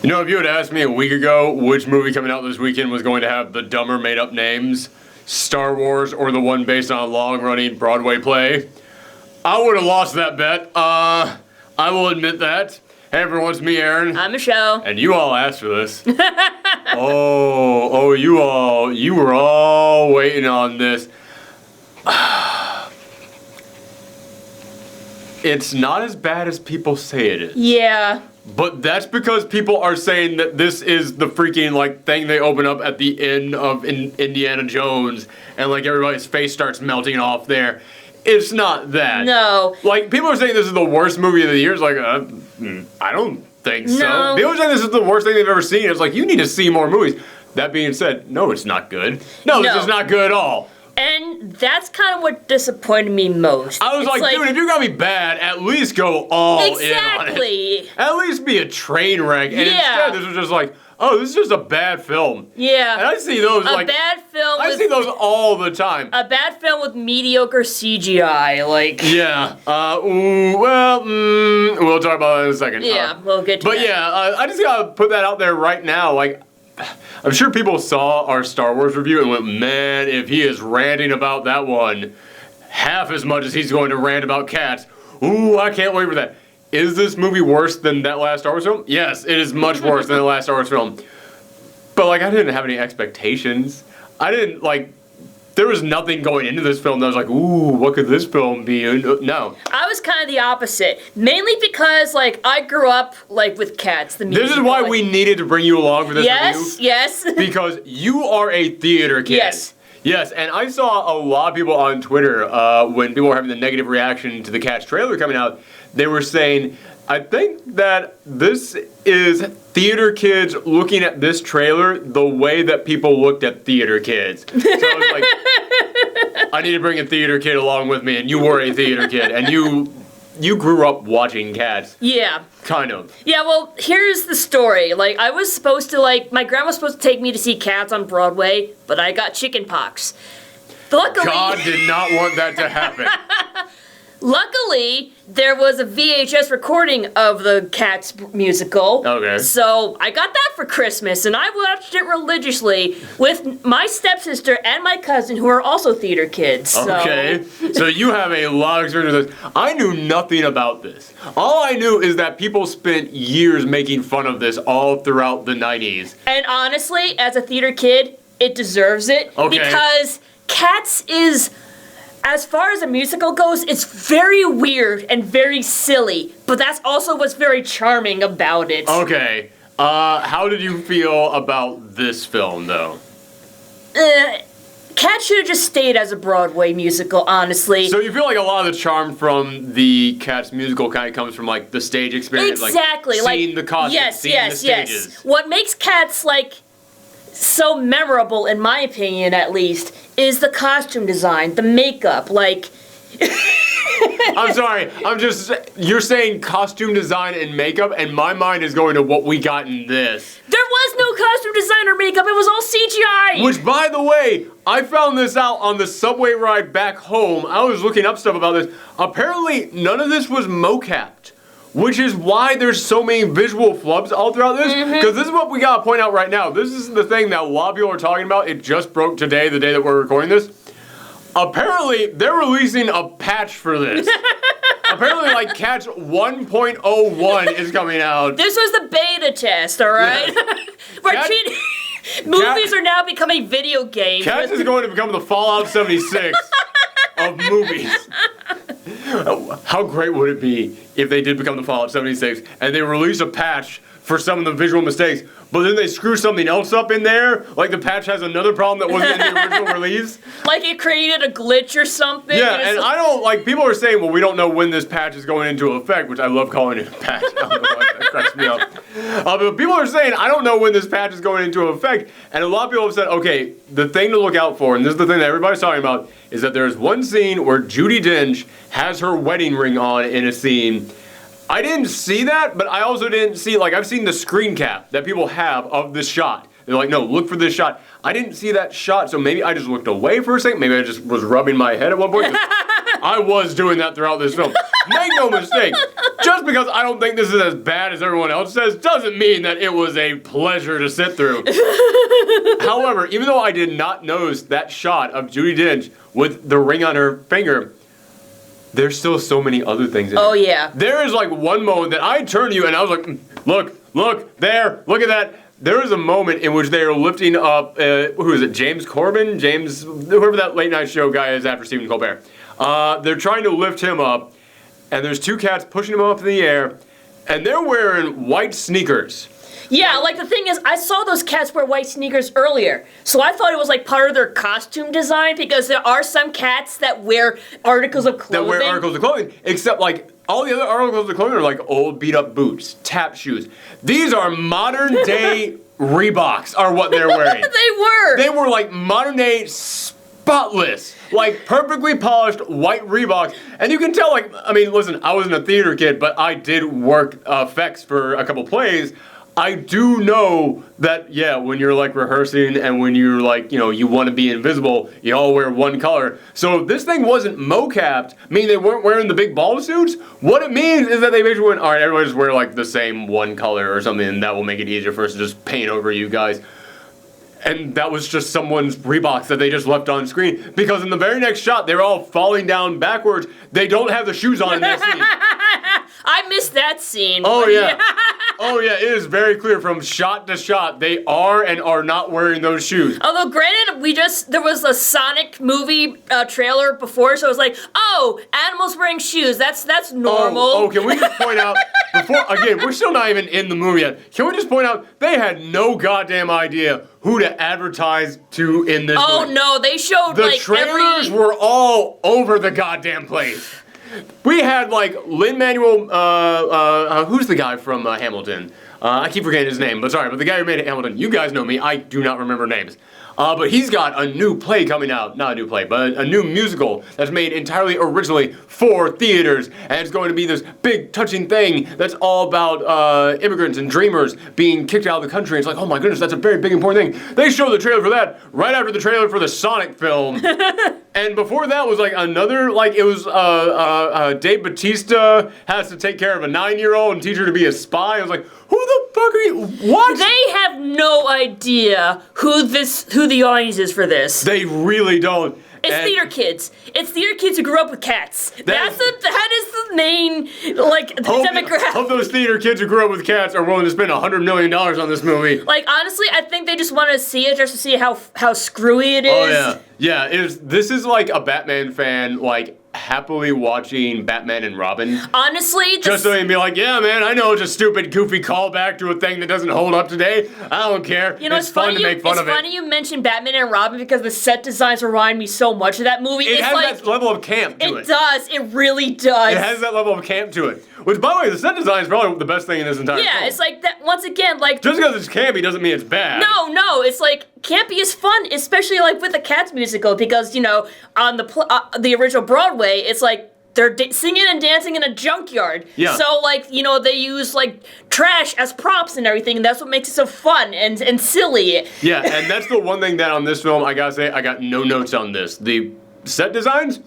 You know, if you had asked me a week ago which movie coming out this weekend was going to have the dumber made-up names, Star Wars or the one based on a long-running Broadway play, I would have lost that bet. I will admit that. Hey everyone, it's me, Aaron. I'm Michelle. And you all asked for this. you were all waiting on this. It's not as bad as people say it is. Yeah. But that's because people are saying that this is the freaking, thing they open up at the end of Indiana Jones, and, everybody's face starts melting off there. It's not that. No. People are saying this is the worst movie of the year. It's I don't think so. No. People are saying this is the worst thing they've ever seen. It's you need to see more movies. That being said, no, it's not good. No, this is not good at all. And that's kind of what disappointed me most. I was dude, if you're gonna be bad, at least go all in on it. Exactly. At least be a train wreck. And instead, this was just this is just a bad film. Yeah. And I see those a bad film. I see those all the time. A bad film with mediocre CGI, Yeah. We'll talk about that in a second. Yeah, we'll get to that. But yeah, I just gotta put that out there right now. I'm sure people saw our Star Wars review and went, man, if he is ranting about that one half as much as he's going to rant about Cats, I can't wait for that. Is this movie worse than that last Star Wars film? Yes, it is much worse than the last Star Wars film. But, I didn't have any expectations. I didn't, there was nothing going into this film that was what could this film be? No. I was kind of the opposite. Mainly because, I grew up, with Cats, the musical. This is why we needed to bring you along for this review. Yes. Because you are a theater kid. Yes. Yes, and I saw a lot of people on Twitter, when people were having the negative reaction to the Cats trailer coming out, they were saying, I think that this is theater kids looking at this trailer the way that people looked at theater kids. So I was I need to bring a theater kid along with me, and you were a theater kid, and you grew up watching Cats. Yeah. Kind of. Yeah, well, here's the story. I was supposed to, my grandma was supposed to take me to see Cats on Broadway, but I got chicken pox. Luckily... God did not want that to happen. Luckily, there was a VHS recording of the Cats musical. Okay. So I got that for Christmas, and I watched it religiously with my stepsister and my cousin, who are also theater kids. So. Okay. So you have a lot of experience with this. I knew nothing about this. All I knew is that people spent years making fun of this all throughout the 90s. And honestly, as a theater kid, it deserves it. Okay. Because Cats is... As far as a musical goes, it's very weird and very silly, but that's also what's very charming about it. Okay. How did you feel about this film, though? Cats should have just stayed as a Broadway musical, honestly. So you feel a lot of the charm from the Cats musical kind of comes from, the stage experience? Exactly. Seeing the costumes, seeing the stages. Yes. What makes Cats, so memorable, in my opinion at least, is the costume design, the makeup, I'm sorry, you're saying costume design and makeup, and my mind is going to what we got in this. There was no costume design or makeup, it was all CGI! Which, by the way, I found this out on the subway ride back home. I was looking up stuff about this. Apparently, none of this was mocapped. Which is why there's so many visual flubs all throughout this. Because this is what we gotta point out right now. This is the thing that a lot of people are talking about. It just broke today, the day that we're recording this. Apparently, they're releasing a patch for this. Apparently, Cats 1.01 is coming out. This was the beta test, alright? Movies are now becoming video games. Cats is going to become the Fallout 76 of movies. How great would it be if they did become the Fallout 76 and they release a patch for some of the visual mistakes, but then they screw something else up in there? The patch has another problem that wasn't in the original release? It created a glitch or something? Yeah, and I don't, people are saying, well, we don't know when this patch is going into effect, which I love calling it a patch. I don't know why that cracks me up. But people are saying, I don't know when this patch is going into effect, and a lot of people have said, okay, the thing to look out for, and this is the thing that everybody's talking about, is that there's one scene where Judi Dench has her wedding ring on in a scene. I didn't see that, but I also didn't see, I've seen the screen cap that people have of this shot. They're no, look for this shot. I didn't see that shot, so maybe I just looked away for a second. Maybe I just was rubbing my head at one point. I was doing that throughout this film. Make no mistake, just because I don't think this is as bad as everyone else says doesn't mean that it was a pleasure to sit through. However, even though I did not notice that shot of Judi Dench with the ring on her finger, there's still so many other things in it. Oh, yeah. There is like one moment that I turned to you and I was like, look, there, look at that. There is a moment in which they are lifting up, who is it, James Corbin? Whoever that late night show guy is after Stephen Colbert. They're trying to lift him up, and there's two cats pushing him up in the air, and they're wearing white sneakers. Yeah, like the thing is, I saw those cats wear white sneakers earlier, so I thought it was like part of their costume design because there are some cats that wear articles of clothing. Except like all the other articles of clothing are like old beat up boots, tap shoes. These are modern day Reeboks are what they're wearing. They were like modern day spotless, like perfectly polished white Reeboks. And you can tell, like, I mean, listen, I wasn't a theater kid, but I did work effects for a couple plays. I do know that, yeah, when you're like rehearsing and when you're like, you know, you want to be invisible, you all wear one color. So this thing wasn't mocapped, meaning they weren't wearing the big ball suits. What it means is that they basically went, all right, everybody just wear like the same one color or something, and that will make it easier for us to just paint over you guys. And that was just someone's Reeboks that they just left on screen. Because in the very next shot, they're all falling down backwards. They don't have the shoes on in that scene. I missed that scene. Oh, yeah. Oh, yeah, it is very clear from shot to shot. They are and are not wearing those shoes. Although, granted, there was a Sonic movie trailer before, so it was like, oh, animals wearing shoes. That's normal. Oh, can we just point out, again, we're still not even in the movie yet. Can we just point out, they had no goddamn idea who to advertise to in this movie. Oh, no, they showed, the trailers were all over the goddamn place. We had, like, Lin-Manuel, who's the guy from Hamilton? I keep forgetting his name, but sorry, but the guy who made Hamilton, you guys know me, I do not remember names. But he's got a new play coming out, not a new play, but a new musical that's made entirely originally for theaters, and it's going to be this big, touching thing that's all about immigrants and dreamers being kicked out of the country. It's like, oh my goodness, that's a very big, important thing. They showed the trailer for that right after the trailer for the Sonic film. And before that was like another, like it was Dave Bautista has to take care of a 9-year-old and teach her to be a spy. I was like, who the fuck are you? What? They have no idea who the audience is for this. They really don't. It's theater kids. It's theater kids who grew up with cats. That is the main, like, demographic. Hope those theater kids who grew up with cats are willing to spend $100 million on this movie. Like, honestly, I think they just want to see it just to see how screwy it is. Oh, yeah. Yeah, this is like a Batman fan, like, happily watching Batman and Robin. Honestly, just so you can be like, yeah, man, I know it's a stupid, goofy callback to a thing that doesn't hold up today. I don't care. You know, it's fun to make fun of it. It's funny you mentioned Batman and Robin because the set designs remind me so much of that movie. It has like, that level of camp to it. It does. It really does. It has that level of camp to it. Which, by the way, the set design is probably the best thing in this entire film. Yeah, it's like that. Once again, like just because it's campy doesn't mean it's bad. No, it's like campy is fun, especially like with the Cats musical because you know on the original Broadway, it's like they're singing and dancing in a junkyard. Yeah. So like you know they use like trash as props and everything, and that's what makes it so fun and silly. Yeah, and that's the one thing that on this film I gotta say I got no notes on this. The set designs.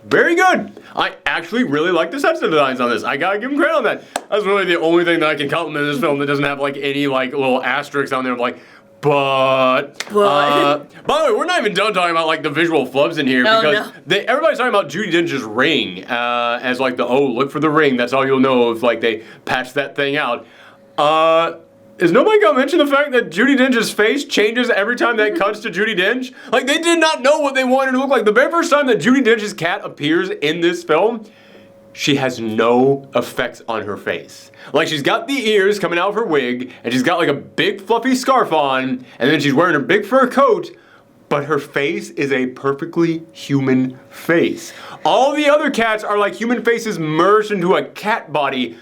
Very good. I actually really like the set designs on this. I gotta give them credit on that. That's really the only thing that I can compliment in this film that doesn't have like any like little asterisks on there of like, but. By the way, we're not even done talking about like the visual flubs in here because everybody's talking about Judi Dench's ring as like the look for the ring. That's all you'll know if like they patch that thing out. Is nobody gonna mention the fact that Judi Dench's face changes every time that cuts to Judi Dench? Like, they did not know what they wanted to look like. The very first time that Judi Dench's cat appears in this film, she has no effects on her face. Like, she's got the ears coming out of her wig, and she's got like a big fluffy scarf on, and then she's wearing her big fur coat, but her face is a perfectly human face. All the other cats are like human faces merged into a cat body.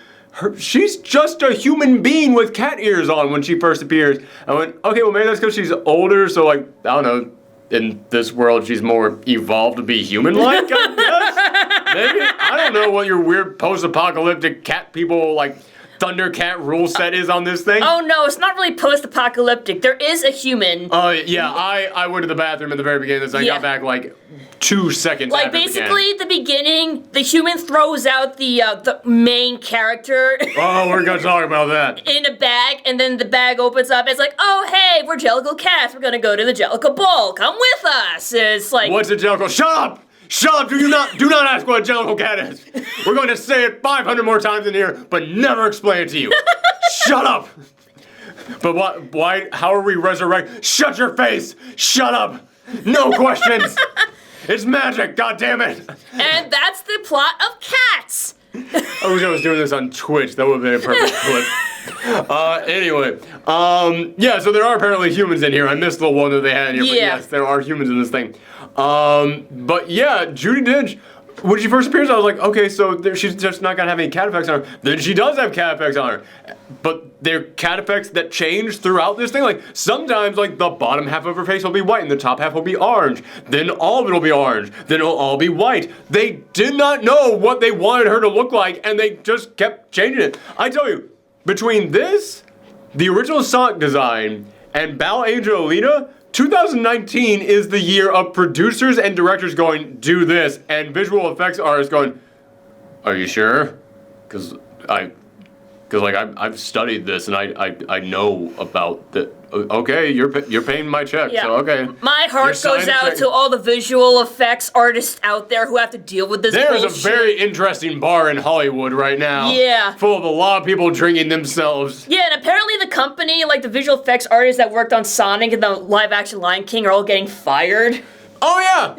She's just a human being with cat ears on when she first appears. I went, okay, well maybe that's because she's older, so like, I don't know, in this world she's more evolved to be human-like, I guess? Maybe? I don't know what your weird post-apocalyptic cat people, like, Thundercat rule set is on this thing? Oh no, it's not really post-apocalyptic. There is a human. Yeah, I went to the bathroom at the very beginning of this. I got back like 2 seconds like after basically at the beginning, the human throws out the main character. Oh, we're gonna talk about that. In a bag, and then the bag opens up. It's like, oh hey, we're Jellicle Cats. We're gonna go to the Jellicle Ball. Come with us. It's like, what's a Jellicle? Shut up! Shut up! Do not ask what a Jellicle Cat is. We're going to say it 500 more times in here, but never explain it to you. Shut up! But what? Why? How are we resurrect? Shut your face! Shut up! No questions. It's magic. God damn it! And that's the plot of Cats. I wish I was doing this on Twitch. That would have been a perfect clip. Anyway, yeah. So there are apparently humans in here. I missed the one that they had in here, but yes, there are humans in this thing. But yeah, Judi Dench, when she first appears, I was like, okay, so she's just not gonna have any cat effects on her. Then she does have cat effects on her, but they're cat effects that change throughout this thing. Like sometimes, like the bottom half of her face will be white and the top half will be orange. Then all of it will be orange. Then it'll all be white. They did not know what they wanted her to look like, and they just kept changing it. I tell you, between this, the original Sonic design, and Battle Angel Alita, 2019 is the year of producers and directors going, do this, and visual effects artists going, are you sure? Because I've studied this and I know about the. Okay, you're paying my check, so okay. My heart goes out to all the visual effects artists out there who have to deal with this bullshit. There's a very interesting bar in Hollywood right now. Yeah. Full of a lot of people drinking themselves. Yeah, and apparently the company, like the visual effects artists that worked on Sonic and the live-action Lion King are all getting fired. Oh yeah!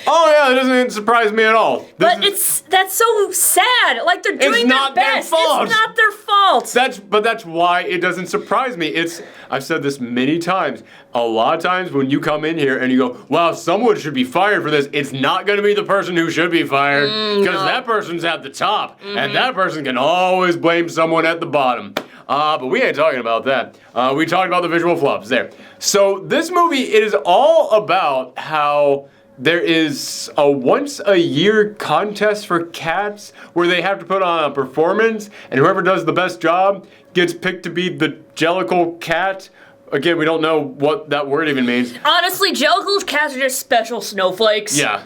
Oh yeah, it doesn't surprise me at all. That's so sad. Like they're doing their best. It's not their fault. That's why it doesn't surprise me. I've said this many times. A lot of times when you come in here and you go, wow, someone should be fired for this, it's not going to be the person who should be fired because that person's at the top and that person can always blame someone at the bottom. But we ain't talking about that. We talked about the visual flops there. So this movie, it is all about how there is a once-a-year contest for cats where they have to put on a performance, and whoever does the best job gets picked to be the Jellicle Cat. Again, we don't know what that word even means. Honestly, Jellicle Cats are just special snowflakes. Yeah.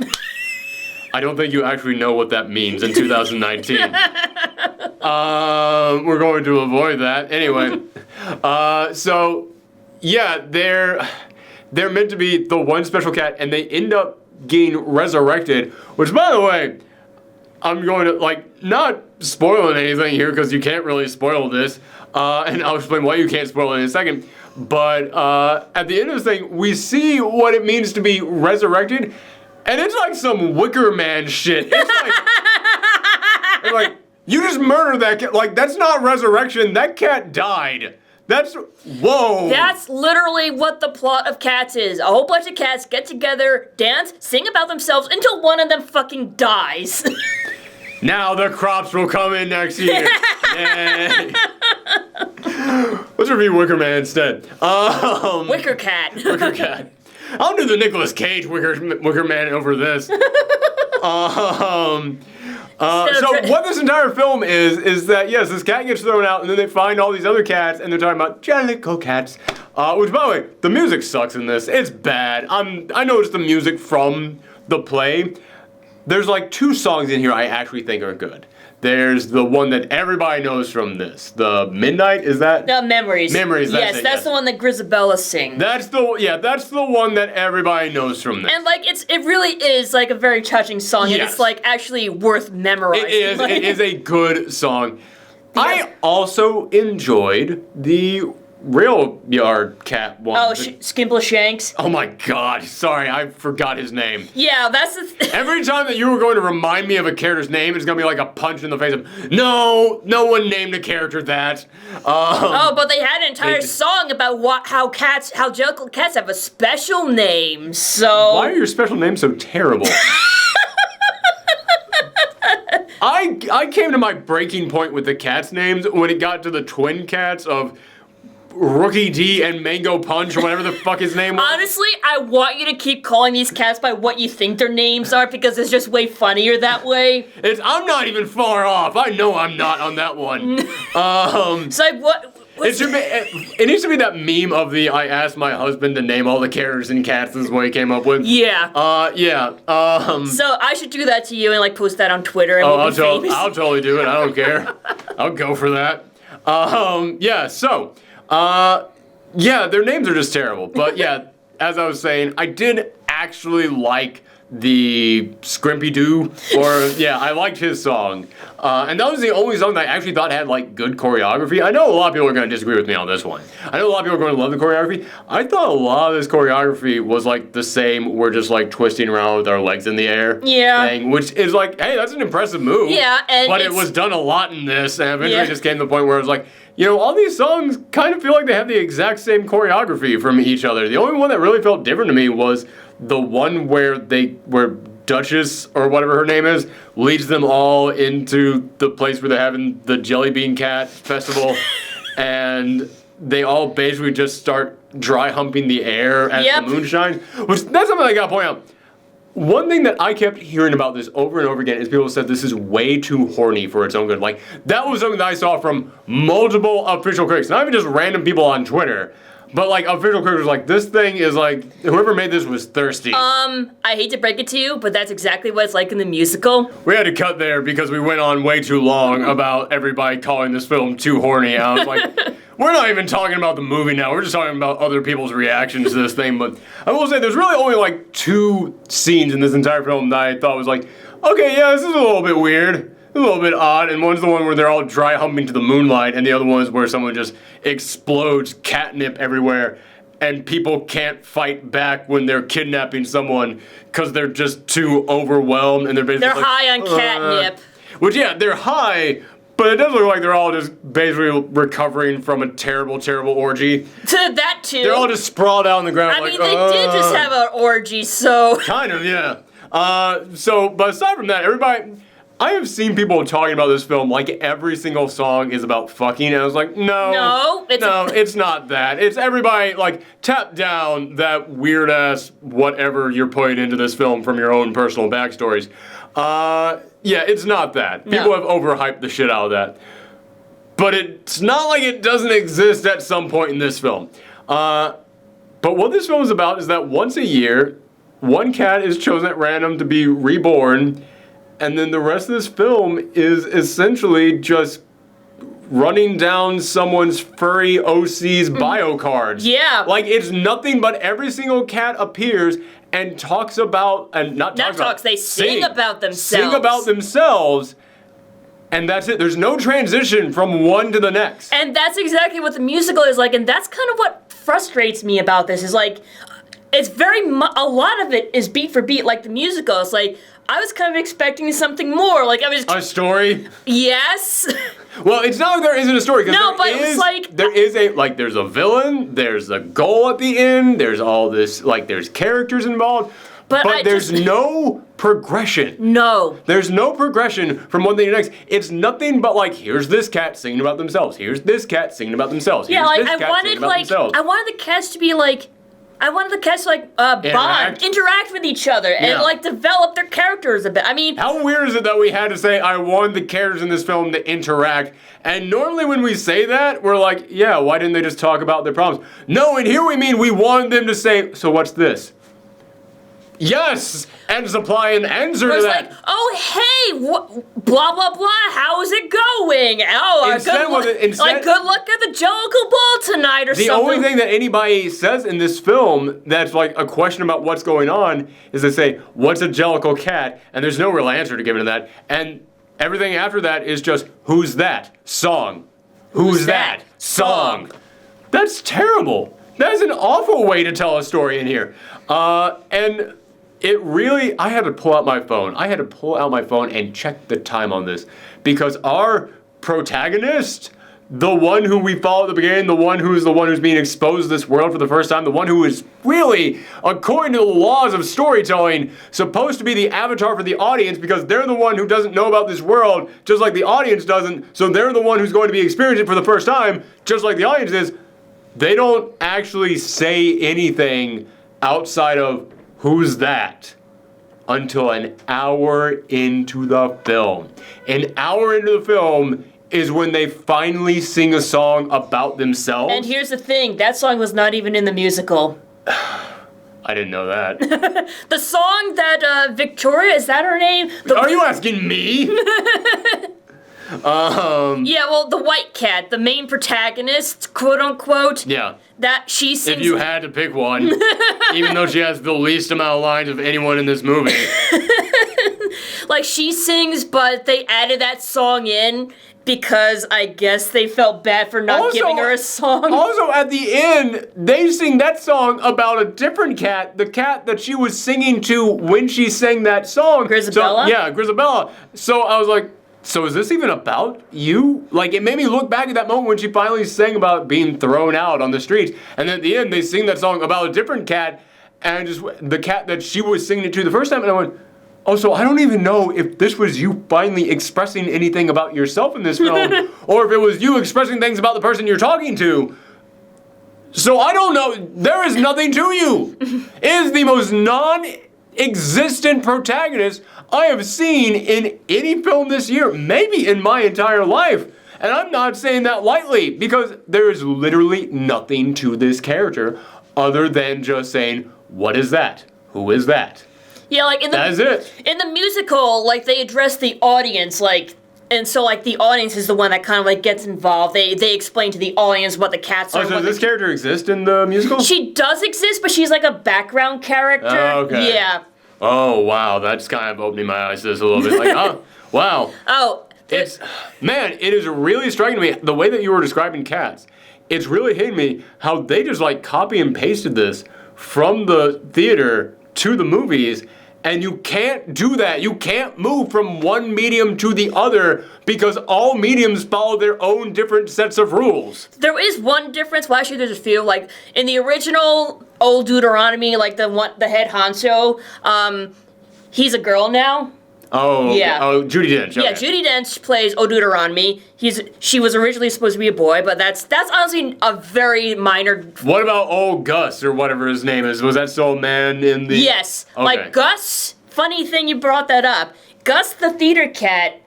I don't think you actually know what that means in 2019. We're going to avoid that. Anyway, so, yeah, they're meant to be the one special cat, and they end up getting resurrected, which, by the way, I'm going to, like, not spoiling anything here because you can't really spoil this, and I'll explain why you can't spoil it in a second, but at the end of this thing, we see what it means to be resurrected, and it's like some Wicker Man shit. It's like, you just murdered that cat. Like, that's not resurrection. That cat died. Whoa. That's literally what the plot of Cats is. A whole bunch of cats get together, dance, sing about themselves until one of them fucking dies. Now the crops will come in next year. Yay. Let's review Wicker Man instead. Wicker Cat. Wicker Cat. I'll do the Nicolas Cage Wicker Man over this. So what this entire film is that, yes, this cat gets thrown out, and then they find all these other cats, and they're talking about Jellicle Cats. Which, by the way, the music sucks in this. It's bad. I noticed the music from the play. There's like 2 songs in here I actually think are good. There's the one that everybody knows from this. The Midnight, is that? No, Memories. Memories, that's yes, that's the one that Grisabella sings. That's the one that everybody knows from this. And like it really is like a very touching song, and it's like actually worth memorizing. It is a good song. I also enjoyed the Rail Yard Cat one. Oh, Skimble Shanks. Oh my God! Sorry, I forgot his name. Yeah, that's every time that you were going to remind me of a character's name, it's gonna be like a punch in the face of no one named a character that. But they had an entire song about how Jellicle Cats have a special name. So why are your special names so terrible? I came to my breaking point with the cats' names when it got to the twin cats of. Rookie D and Mango Punch or whatever the fuck his name was. Honestly, I want you to keep calling these cats by what you think their names are because it's just way funnier that way. I'm not even far off. I know I'm not on that one. So what? It needs to be that meme of the I asked my husband to name all the characters in Cats. This is what he came up with. Yeah. So I should do that to you and like post that on Twitter and we'll be famous. I'll totally do it. I don't care. I'll go for that. Their names are just terrible. But yeah, as I was saying, I did actually like the Scrimpy Doo, I liked his song. And that was the only song that I actually thought had like good choreography. I know a lot of people are going to disagree with me on this one. I know a lot of people are going to love the choreography. I thought a lot of this choreography was like the same, we're just like twisting around with our legs in the air thing, which is like, hey, that's an impressive move. Yeah, but it was done a lot in this, and eventually just came to the point where it was like, all these songs kind of feel like they have the exact same choreography from each other. The only one that really felt different to me was the one where Duchess, or whatever her name is, leads them all into the place where they're having the Jelly Bean Cat Festival, and they all basically just start dry humping the air as the moon shines. That's something I gotta point out. One thing that I kept hearing about this over and over again is people said this is way too horny for its own good. Like, that was something that I saw from multiple official critics, not even just random people on Twitter. But like official critics like, this thing is like, whoever made this was thirsty. I hate to break it to you, but that's exactly what it's like in the musical. We had to cut there because we went on way too long about everybody calling this film too horny. I was like, we're not even talking about the movie now. We're just talking about other people's reactions to this thing. But I will say there's really only like 2 scenes in this entire film that I thought was like, okay, yeah, this is a little bit weird. A little bit odd, and one's the one where they're all dry humping to the moonlight, and the other one is where someone just explodes catnip everywhere, and people can't fight back when they're kidnapping someone because they're just too overwhelmed, and they're basically high on catnip. Which, yeah, they're high, but it does look like they're all just basically recovering from a terrible, terrible orgy. To that too. They're all just sprawled out on the ground. I mean, they did just have an orgy, so. Kind of, yeah. But aside from that, I have seen people talking about this film like every single song is about fucking, and I was like, no, it's not that. It's everybody, like, tap down that weird-ass whatever you're putting into this film from your own personal backstories. It's not that. People have overhyped the shit out of that. But it's not like it doesn't exist at some point in this film. But what this film is about is that once a year, one cat is chosen at random to be reborn, and then the rest of this film is essentially just running down someone's furry OC's bio cards. Yeah. Like, it's nothing but every single cat appears and talks about, and they sing about themselves. Sing about themselves, and that's it. There's no transition from one to the next. And that's exactly what the musical is like, and that's kind of what frustrates me about this, is like, it's a lot of it is beat for beat, like the musical. It's like, I was kind of expecting something more. Like, I was... A story? Yes. Well, it's not like there isn't a story. No, but it's like... There's a villain, there's a goal at the end, there's all this, like, there's characters involved, but there's no progression. No. There's no progression from one thing to the next. It's nothing but, like, here's this cat singing about themselves, here's this cat singing about themselves, here's this cat singing about themselves. I wanted the cats to be, like... I wanted the cats to, bond, interact with each other, and, develop their characters a bit. I mean... How weird is it that we had to say, I wanted the characters in this film to interact, and normally when we say that, we're like, yeah, why didn't they just talk about their problems? No, and here we mean we wanted them to say, so what's this? Yes! And supply an answer to that. Like, oh, hey, blah, blah, blah, how's it going? Oh, good luck at the Jellicle Ball tonight or something. The only thing that anybody says in this film that's like a question about what's going on is they say, what's a Jellicle cat? And there's no real answer to give to that. And everything after that is just, who's that? Song. Who's that? Song. That's terrible. That is an awful way to tell a story in here. And... it really, I had to pull out my phone. I had to pull out my phone and check the time on this. Because our protagonist, the one who we follow at the beginning, the one who's being exposed to this world for the first time, the one who is really, according to the laws of storytelling, supposed to be the avatar for the audience because they're the one who doesn't know about this world, just like the audience doesn't, so they're the one who's going to be experiencing it for the first time, just like the audience is. they don't actually say anything outside of "who's that?" until an hour into the film. An hour into the film is when they finally sing a song about themselves. And here's the thing, that song was not even in the musical. I didn't know that. The song that Victoria, is that her name? Are you asking me? Yeah, well, the white cat, the main protagonist, quote unquote. Yeah. That she sings. If you had to pick one, even though she has the least amount of lines of anyone in this movie. Like, she sings, but they added that song in because I guess they felt bad for not giving her a song. Also, at the end, they sing that song about a different cat, the cat that she was singing to when she sang that song. Grisabella? So, yeah, Grisabella. So I was like, so is this even about you? Like, it made me look back at that moment when she finally sang about being thrown out on the streets. And then at the end, they sing that song about a different cat, and just the cat that she was singing it to the first time. And I went, oh, so I don't even know if this was you finally expressing anything about yourself in this film, or if it was you expressing things about the person you're talking to. So I don't know. There is nothing to you. It is the most non-existent protagonist I have seen in any film this year, maybe in my entire life. And I'm not saying that lightly, because there is literally nothing to this character other than just saying, what is that? Who is that? Yeah, like That is it. In the musical, like, they address the audience, like, and so, like, the audience is the one that kind of, like, gets involved. They explain to the audience what the cats are. Oh, so does this character exist in the musical? She does exist, but she's, like, a background character. Oh, okay. Yeah. Oh, wow, that's kind of opening my eyes to this a little bit. Like, oh, wow. Oh. Man, it is really striking to me, the way that you were describing cats. It's really hitting me how they just, like, copy and pasted this from the theater to the movies, and you can't do that. You can't move from one medium to the other because all mediums follow their own different sets of rules. There is one difference. Well, actually, there's a few. Like, in the original Old Deuteronomy, like, the head honcho, he's a girl now. Oh, yeah. Oh, Judi Dench. Okay. Yeah, Judi Dench plays Old Deuteronomy. She was originally supposed to be a boy, but that's honestly a very minor. What about old Gus or whatever his name is? Was that still a man in the? Yes, okay. Like Gus. Funny thing you brought that up. Gus the theater cat.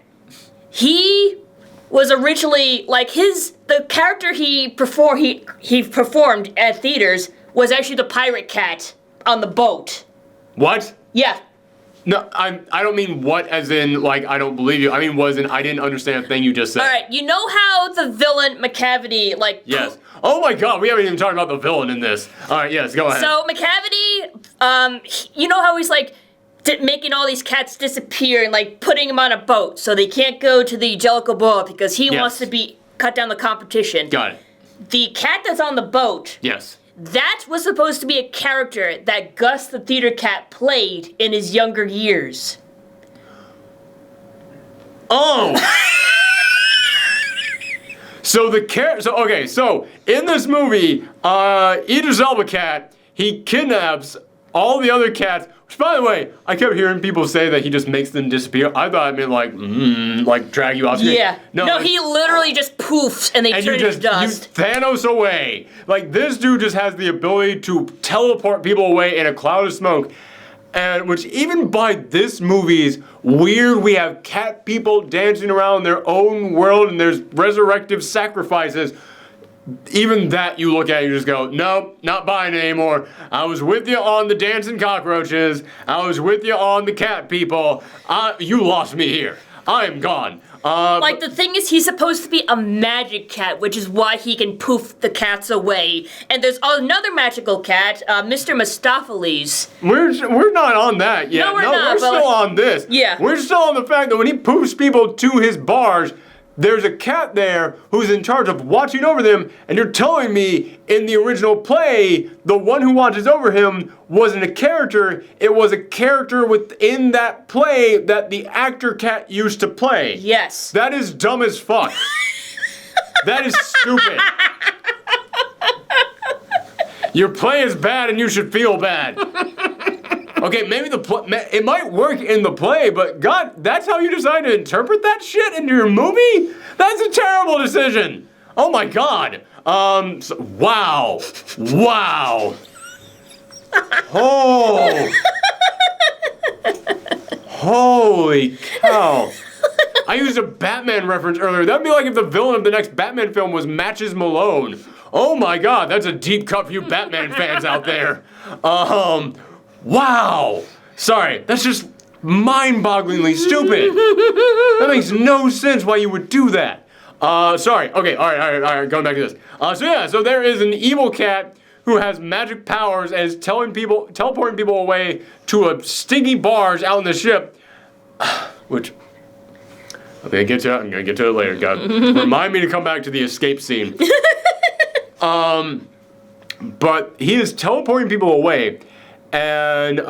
He was originally like the character he performed at theaters was actually the pirate cat on the boat. What? Yeah. No, I don't mean what as in, like, I don't believe you. I mean, I didn't understand a thing you just said. All right, you know how the villain, McCavity, like... Yes. Oh my god, we haven't even talked about the villain in this. All right, yes, go ahead. So, McCavity, you know how he's, like, making all these cats disappear and, like, putting them on a boat so they can't go to the Jellicoe Bowl because he wants to cut down the competition. Got it. The cat that's on the boat... Yes. That was supposed to be a character that Gus the theater cat played in his younger years. Oh! So in this movie, Idris Elba cat, he kidnaps all the other cats, which, by the way, I kept hearing people say that he just makes them disappear. I thought it meant like drag you off screen. Yeah. No, he literally just poofs and they turn into dust. You Thanos away. Like, this dude just has the ability to teleport people away in a cloud of smoke. And which, even by this movie's weird, we have cat people dancing around their own world and there's resurrective sacrifices. Even that you look at, you just go, nope, not buying it anymore. I was with you on the dancing cockroaches. I was with you on the cat people. You lost me here. I am gone. Like, the thing is, he's supposed to be a magic cat, which is why he can poof the cats away. And there's another magical cat, Mr. Mistopheles. We're not on that yet. No, we're not. We're still on this. Yeah. We're still on the fact that when he poofs people to his bars, there's a cat there who's in charge of watching over them, and you're telling me in the original play, the one who watches over him wasn't a character, it was a character within that play that the actor cat used to play. Yes. That is dumb as fuck. That is stupid. Your play is bad and you should feel bad. Okay, maybe it might work in the play, but God, that's how you decide to interpret that shit into your movie? That's a terrible decision. Oh my God. Wow. Wow. Oh. Holy cow. I used a Batman reference earlier. That'd be like if the villain of the next Batman film was Matches Malone. Oh my god, that's a deep cut for you Batman fans out there. Wow. Sorry, that's just mind-bogglingly stupid. That makes no sense why you would do that. Sorry. Okay, all right, going back to this. So there is an evil cat who has magic powers and is teleporting people away to a stinky barge out on the ship, which... I'm gonna get to it later, God. Remind me to come back to the escape scene. But he is teleporting people away, and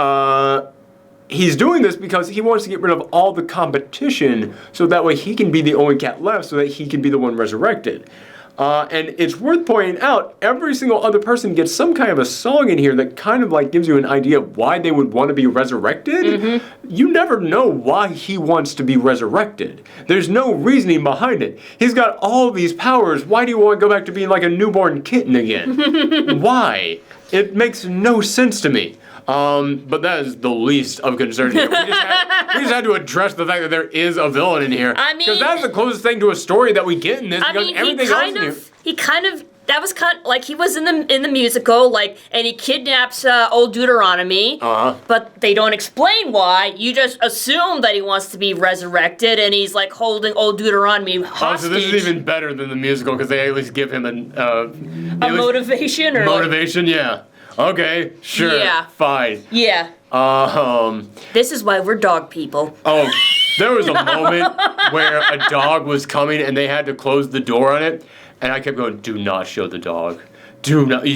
he's doing this because he wants to get rid of all the competition so that way he can be the only cat left so that he can be the one resurrected. And it's worth pointing out, every single other person gets some kind of a song in here that kind of like gives you an idea of why they would want to be resurrected. You never know why he wants to be resurrected. There's no reasoning behind it. He's got all these powers. Why do you want to go back to being like a newborn kitten again? Why? It makes no sense to me. But that is the least of concern here. We just had to address the fact that there is a villain in here. I mean, because that's the closest thing to a story that we get in this. Because everything else in here. That was kind of like he was in the musical, like, and he kidnaps old Deuteronomy. But they don't explain why. You just assume that he wants to be resurrected, and he's like holding old Deuteronomy hostage. So this is even better than the musical because they at least give him a motivation or motivation. Yeah. Okay, sure, fine. Yeah. This is why we're dog people. Oh, there was a moment where a dog was coming and they had to close the door on it, and I kept going, do not show the dog. Do not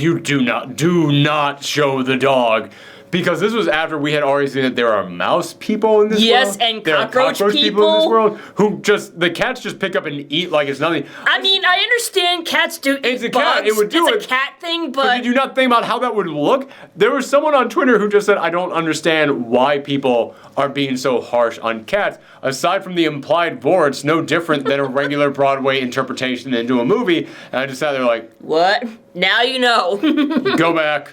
show the dog. Because this was after we had already seen that there are mouse people in this world. Yes, and cockroach people in this world who the cats just pick up and eat like it's nothing. I mean, I understand cats do eat bugs. Cat, it would do it's a cat thing, but... did you not think about how that would look? There was someone on Twitter who just said, I don't understand why people are being so harsh on cats. Aside from the implied gore, it's no different than a regular Broadway interpretation into a movie. And I just sat there like... What? Now you know. Go back.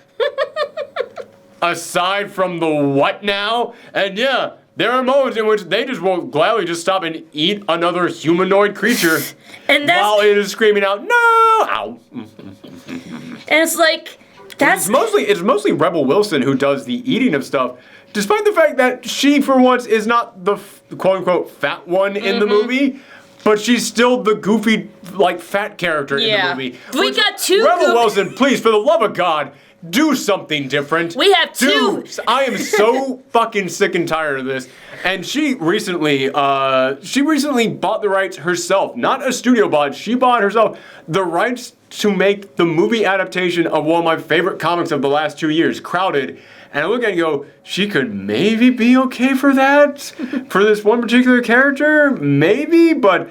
Aside from the what now? And yeah, there are moments in which they just will gladly just stop and eat another humanoid creature while it is screaming out, no! Ow. And it's like, it's mostly Rebel Wilson who does the eating of stuff, despite the fact that she, for once, is not the quote-unquote fat one in the movie. But she's still the goofy, like, fat character in the movie. We got two Rebel Wilson, please, for the love of God, do something different. We have two. I am so fucking sick and tired of this. And she recently bought the rights herself. Not a studio bought. She bought herself the rights to make the movie adaptation of one of my favorite comics of the last 2 years, Crowded. And I look at it and go, she could maybe be okay for that? For this one particular character? Maybe, but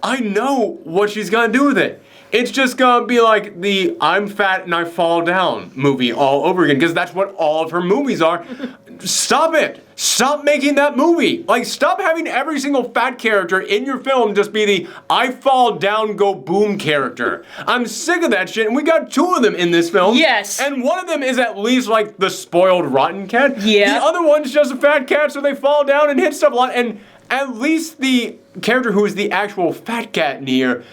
I know what she's gonna do with it. It's just gonna be like the I'm fat and I fall down movie all over again, because that's what all of her movies are. Stop it! Stop making that movie! Like, stop having every single fat character in your film just be the I fall down, go boom character. I'm sick of that shit, and we got 2 of them in this film. Yes. And one of them is at least like the spoiled rotten cat. Yeah. The other one's just a fat cat, so they fall down and hit stuff a lot, and at least the character who is the actual fat cat in here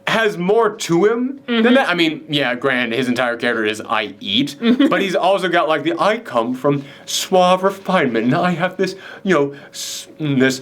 has more to him than that. I mean, yeah, granted, his entire character is I eat, but he's also got like the I come from suave refinement, and I have this, this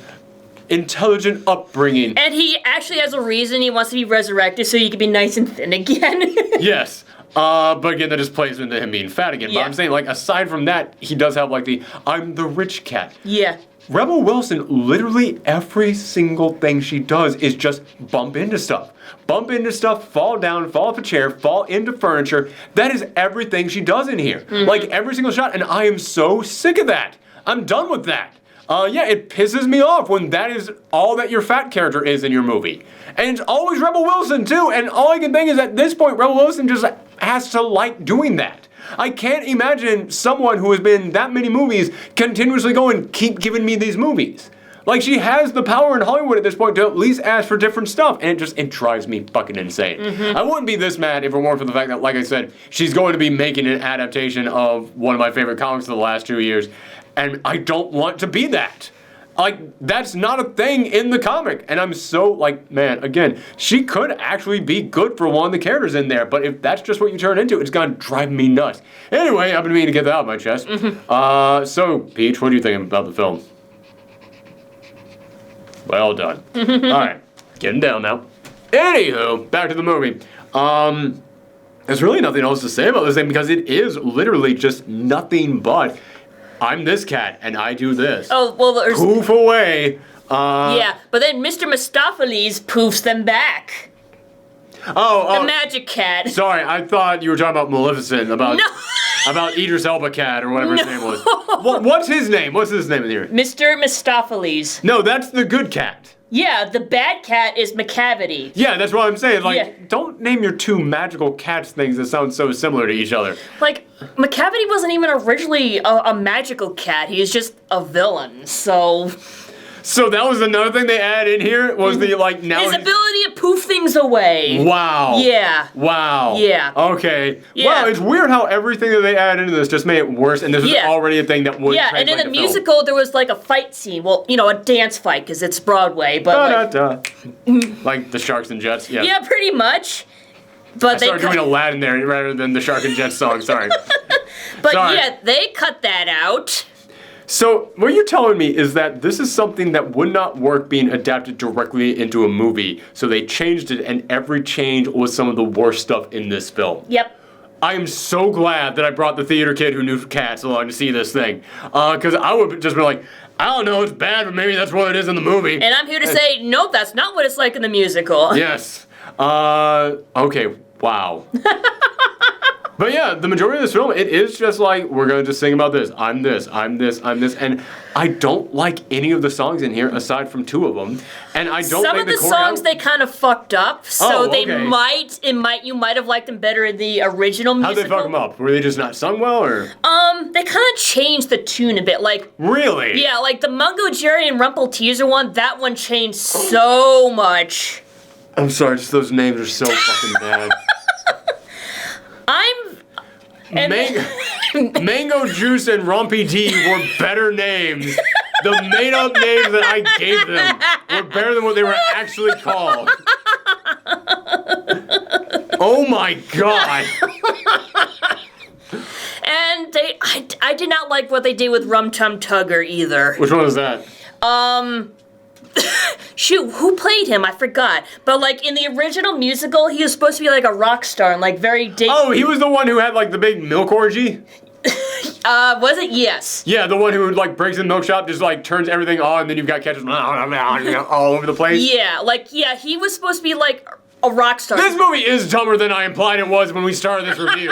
intelligent upbringing. And he actually has a reason he wants to be resurrected so he can be nice and thin again. Yes. But again, that just plays into him being fat again. Yeah. But I'm saying, like, aside from that, he does have like the I'm the rich cat. Yeah. Rebel Wilson, literally every single thing she does is just bump into stuff. Bump into stuff, fall down, fall off a chair, fall into furniture. That is everything she does in here. Like, every single shot, and I am so sick of that. I'm done with that. Yeah, it pisses me off when that is all that your fat character is in your movie. And it's always Rebel Wilson, too, and all I can think is at this point, Rebel Wilson just has to like doing that. I can't imagine someone who has been in that many movies continuously going, keep giving me these movies. Like, she has the power in Hollywood at this point to at least ask for different stuff, and it drives me fucking insane. I wouldn't be this mad if it weren't for the fact that, like I said, she's going to be making an adaptation of one of my favorite comics of the last 2 years, and I don't want to be that. Like, that's not a thing in the comic, and I'm so, like, man, again, she could actually be good for one of the characters in there, but if that's just what you turn into, it's gonna drive me nuts. Anyway, I've been meaning to get that out of my chest. So, Peach, what do you think about the film? Well done. All right, getting down now. Anywho, back to the movie. There's really nothing else to say about this thing because it is literally just nothing but I'm this cat and I do this. Oh, well, there's... Poof away. Yeah, but then Mr. Mistopheles poofs them back. Oh, The magic cat. Sorry, I thought you were talking about Maleficent, about No. about Idris Elba cat or whatever his name was. What's his name? What's his name in here? Mr. Mistopheles. No, that's the good cat. Yeah, the bad cat is McCavity. Yeah, that's what I'm saying. Like, Yeah. don't name your two magical cats things that sound so similar to each other. Like, McCavity wasn't even originally a magical cat. He was just a villain, so... So that was another thing they add in here was the like now His ability to poof things away. Wow. Yeah. Wow. Yeah. Okay. Yeah. Wow, it's weird how everything that they add into this just made it worse, and this is Yeah. already a thing that would Yeah, and in the translate to film. musical, there was like a fight scene. Well, you know, a dance fight, because it's Broadway, but like... Like the Sharks and Jets. Yeah. Yeah, pretty much. But I started doing Aladdin there rather than the Shark and Jets song. Sorry. But Sorry. yeah, they cut that out. So what you're telling me is that this is something that would not work being adapted directly into a movie. So they changed it, and every change was some of the worst stuff in this film. Yep. I am so glad that I brought the theater kid who knew cats along to see this thing. Because I would just be like, I don't know, it's bad, but maybe that's what it is in the movie. And I'm here to say, nope, that's not what it's like in the musical. Yes. Okay, wow. But yeah, the majority of this film, it is just like, we're going to just sing about this. I'm this, I'm this, I'm this. And I don't like any of the songs in here aside from two of them. And I don't Some think of the songs they kind of fucked up, so Oh, they okay. you might have liked them better in the original musical. How'd they fuck them up? Were they just not sung well, or? They kind of changed the tune a bit, like... Really? Yeah, like the Mungo Jerry and Rumple Teaser one, that one changed so much. I'm sorry, just those names are so fucking bad. Mango Juice and Rompy D were better names. The made-up names that I gave them were better than what they were actually called. Oh my god. And I did not like what they did with Rum Tum Tugger either. Which one was that? Shoot, who played him? I forgot. But like in the original musical, he was supposed to be like a rock star and like very Oh, he was the one who had like the big milk orgy? Was it? Yes. Yeah, the one who like breaks in the milk shop, just like turns everything on, and then you've got catches all over the place. Yeah, he was supposed to be like a rock star. This movie is dumber than I implied it was when we started this review.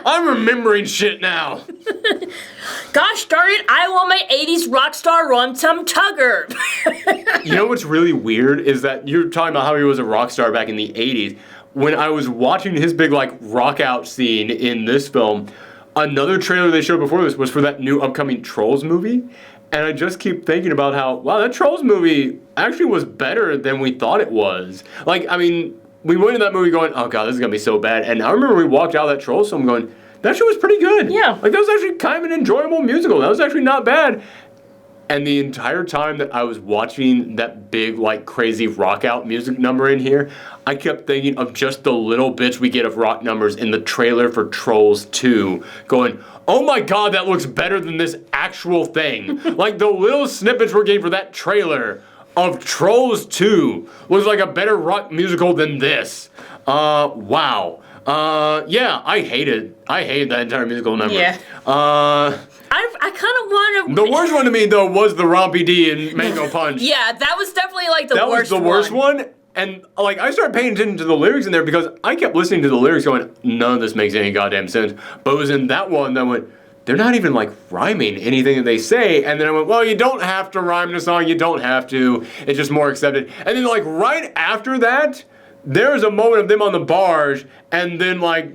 I'm remembering shit now. Gosh darn it, I want my 80s rock star Rum Tum Tugger. You know what's really weird is that you're talking about how he was a rock star back in the 80s. When I was watching his big like rock out scene in this film, another trailer they showed before this was for that new upcoming Trolls movie. And I just keep thinking about how, wow, that Trolls movie actually was better than we thought it was. Like, I mean, we went into that movie going, oh god, this is gonna be so bad. And I remember we walked out of that Trolls film going, that shit was pretty good. Yeah. Like, that was actually kind of an enjoyable musical. That was actually not bad. And the entire time that I was watching that big, like, crazy rock out music number in here, I kept thinking of just the little bits we get of rock numbers in the trailer for Trolls 2, going, oh my god, that looks better than this actual thing. Like, the little snippets we're getting for that trailer of Trolls 2 was like a better rock musical than this. Wow. Yeah, I hated that entire musical number. Yeah. I kind of want The worst one to me, though, was the Rompy D and Mango Punch. Yeah, that was definitely like the worst one. That was the worst one. And, like, I started paying attention to the lyrics in there because I kept listening to the lyrics going, none of this makes any goddamn sense. But it was in that one that I went, they're not even, like, rhyming anything that they say. And then I went, well, you don't have to rhyme in a song. You don't have to. It's just more accepted. And then, like, right after that, there's a moment of them on the barge, and then, like,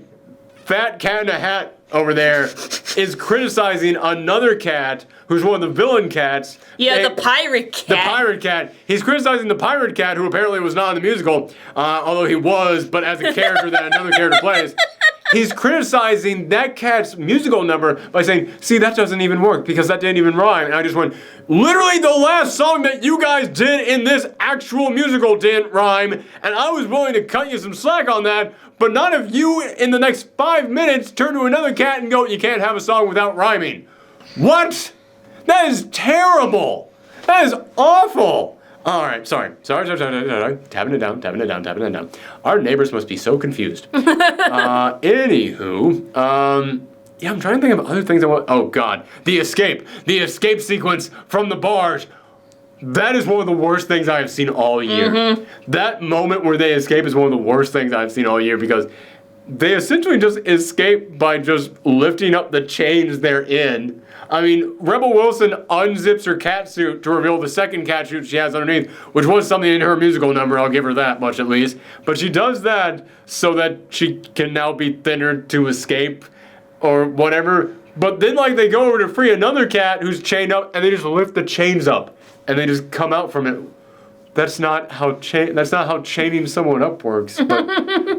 fat cat in a hat over there is criticizing another cat who's one of the villain cats. Yeah, the pirate cat. The pirate cat. He's criticizing the pirate cat, who apparently was not in the musical, although he was, but as a character that another character plays. He's criticizing that cat's musical number by saying, see, that doesn't even work because that didn't even rhyme. And I just went, literally the last song that you guys did in this actual musical didn't rhyme, and I was willing to cut you some slack on that, but not if you, in the next 5 minutes, turn to another cat and go, you can't have a song without rhyming. What? That is terrible. That is awful. All right, sorry. Tapping it down. Our neighbors must be so confused. Anywho, yeah, I'm trying to think of other things I want. Oh, God. The escape sequence from the barge. That is one of the worst things I have seen all year. Mm-hmm. That moment where they escape is one of the worst things I've seen all year because they essentially just escape by just lifting up the chains they're in. I mean, Rebel Wilson unzips her cat suit to reveal the second cat suit she has underneath, which was something in her musical number, I'll give her that much at least. But she does that so that she can now be thinner to escape or whatever. But then, like, they go over to free another cat who's chained up, and they just lift the chains up, and they just come out from it. That's not how chaining someone up works. But,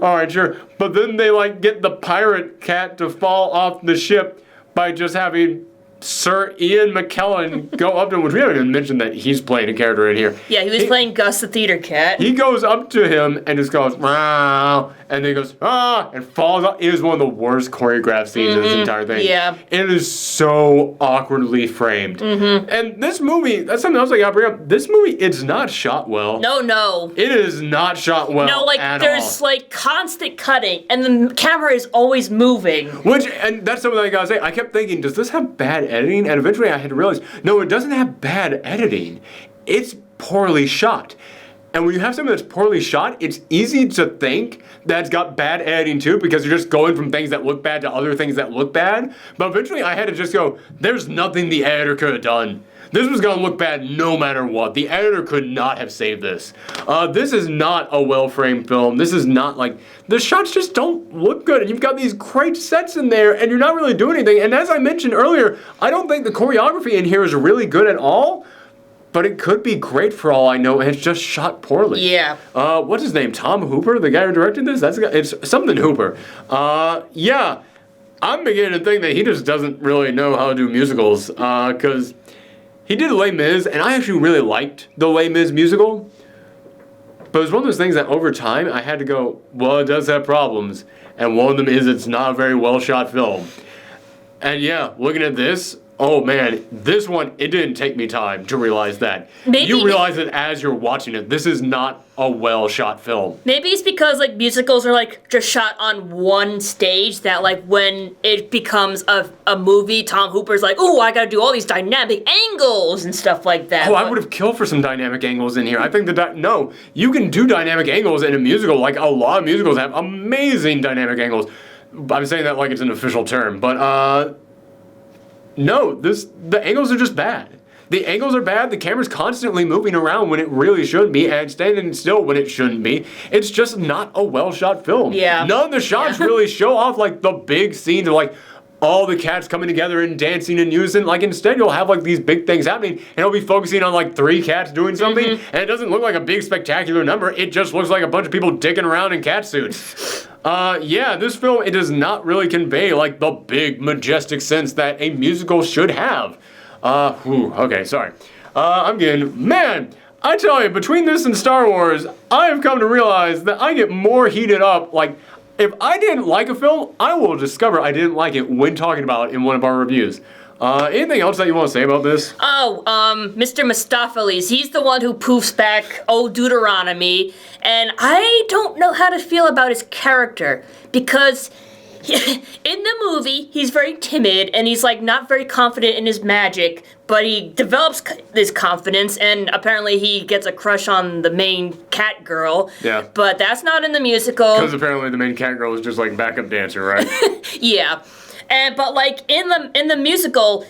all right, sure. But then they, like, get the pirate cat to fall off the ship by just having Sir Ian McKellen go up to him, which we haven't even mentioned that he's playing a character in here. Yeah, he was playing Gus the theater cat. He goes up to him and just goes, wow, and then he goes, ah, and falls off. It is one of the worst choreographed scenes in this entire thing. Yeah. It is so awkwardly framed. Mm-hmm. And this movie, that's something else I gotta bring up. This movie, it's not shot well. No. It is not shot well. No, like, at there's, all. like, constant cutting, and the camera is always moving. And that's something I gotta say. I kept thinking, does this have bad editing? And eventually I had to realize, no, it doesn't have bad editing. It's poorly shot. And when you have something that's poorly shot, it's easy to think that it's got bad editing too, because you're just going from things that look bad to other things that look bad. But eventually I had to just go, there's nothing the editor could have done. This was gonna look bad no matter what. The editor could not have saved this. This is not a well-framed film. This is not like, the shots just don't look good. And you've got these great sets in there and you're not really doing anything. And as I mentioned earlier, I don't think the choreography in here is really good at all. But it could be great for all I know, and it's just shot poorly. Yeah. What's his name? Tom Hooper, the guy who directed this? It's something Hooper. Yeah. I'm beginning to think that he just doesn't really know how to do musicals, because he did Les Mis, and I actually really liked the Les Mis musical. But it was one of those things that over time I had to go, well, it does have problems, and one of them is it's not a very well shot film. And yeah, looking at this, oh man, this one, it didn't take me time to realize that. Maybe you realize it as you're watching it. This is not a well-shot film. Maybe it's because, like, musicals are, like, just shot on one stage that, like, when it becomes a movie, Tom Hooper's like, ooh, I gotta do all these dynamic angles and stuff like that. Oh, I would have killed for some dynamic angles in here. I think no, you can do dynamic angles in a musical. Like, a lot of musicals have amazing dynamic angles. I'm saying that like it's an official term, but, no, the angles are just bad. The angles are bad. The camera's constantly moving around when it really shouldn't be, and standing still when it shouldn't be. It's just not a well-shot film. Yeah. None of the shots really show off, like, the big scenes of, like, all the cats coming together and dancing in unison. Like, instead, you'll have, like, these big things happening, and it'll be focusing on, like, 3 cats doing something, and it doesn't look like a big, spectacular number. It just looks like a bunch of people dicking around in cat suits. Yeah, this film, it does not really convey, like, the big, majestic sense that a musical should have. Okay, sorry. Man, I tell you, between this and Star Wars, I have come to realize that I get more heated up, like, if I didn't like a film, I will discover I didn't like it when talking about it in one of our reviews. Anything else that you want to say about this? Oh, Mr. Mistopheles, he's the one who poofs back Old Deuteronomy, and I don't know how to feel about his character, because in the movie, he's very timid, and he's, like, not very confident in his magic, but he develops this confidence, and apparently he gets a crush on the main cat girl. Yeah. But that's not in the musical. Because apparently the main cat girl is just, like, backup dancer, right? Yeah. But, like, in the musical,